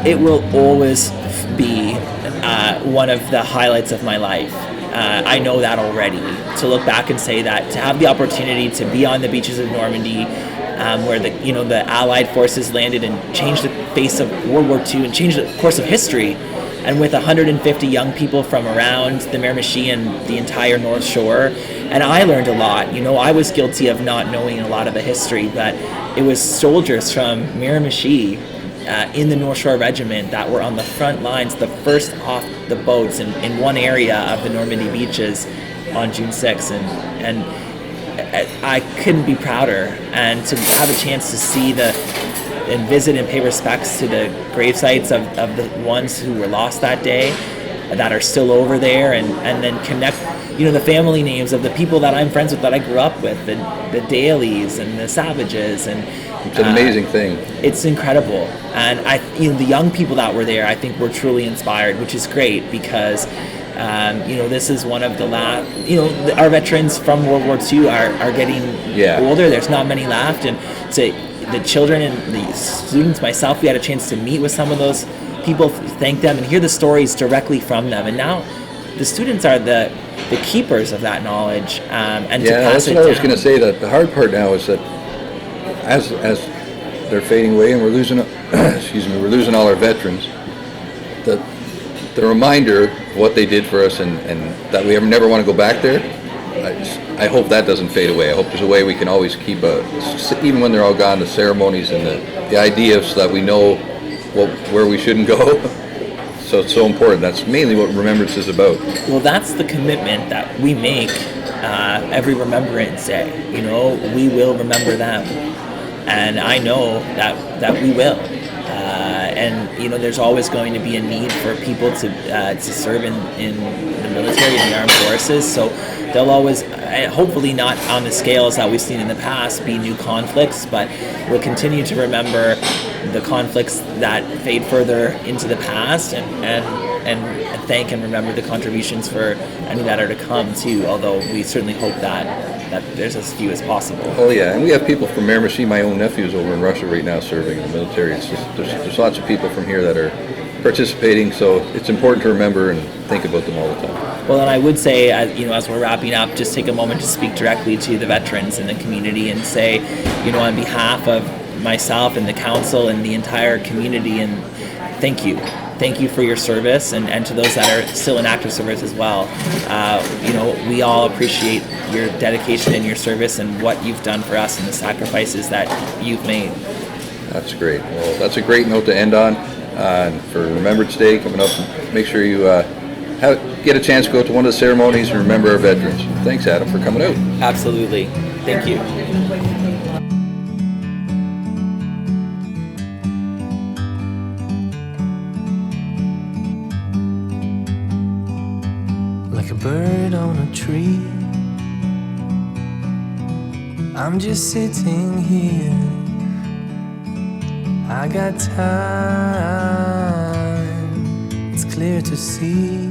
it will always be one of the highlights of my life. I know that already. To look back and say that, to have the opportunity to be on the beaches of Normandy, where the Allied forces landed and changed the face of World War II and changed the course of history, and with 150 young people from around the Miramichi and the entire North Shore. And I learned a lot. I was guilty of not knowing a lot of the history, but it was soldiers from Miramichi in the North Shore Regiment that were on the front lines, the first off the boats in one area of the Normandy beaches on June 6th. And I couldn't be prouder. And to have a chance to see and visit and pay respects to the grave sites of the ones who were lost that day, that are still over there, and then connect the family names of the people that I'm friends with, that I grew up with, the Dailies and the Savages, and it's an amazing thing. It's incredible. And the young people that were there, I think, were truly inspired, which is great, because this is one of the last, our veterans from World War II are getting older. There's not many left, and the children and the students, myself, we had a chance to meet with some of those people, thank them, and hear the stories directly from them. And now the students are the keepers of that knowledge, and to pass that's it what down. I was going to say. That the hard part now is that as they're fading away, and we're losing all our veterans, the reminder of what they did for us, and that we never want to go back there. I hope that doesn't fade away. I hope there's a way we can always keep even when they're all gone, the ceremonies and the ideas, so that we know where we shouldn't go. So it's so important. That's mainly what Remembrance is about. Well, that's the commitment that we make every Remembrance Day. We will remember them, and I know that we will. And there's always going to be a need for people to serve in the military and the armed forces. So there'll always, hopefully not on the scales that we've seen in the past, be new conflicts, but we'll continue to remember the conflicts that fade further into the past, and thank and remember the contributions for any that are to come too, although we certainly hope that there's as few as possible. Oh yeah, and we have people from Miramichi. My own nephew's over in Russia right now serving in the military. It's just, there's lots of people from here that are participating, so it's important to remember and think about them all the time. Well, and I would say, as we're wrapping up, just take a moment to speak directly to the veterans in the community and say, on behalf of myself and the council and the entire community, and thank you. Thank you for your service, and to those that are still in active service as well. We all appreciate your dedication and your service and what you've done for us and the sacrifices that you've made. That's great. Well, that's a great note to end on. And for Remembrance Day coming up, make sure you get a chance to go to one of the ceremonies and remember our veterans. Thanks, Adam, for coming out. Absolutely. Thank you. Like a bird on a tree, I'm just sitting here. I got time, it's clear to see.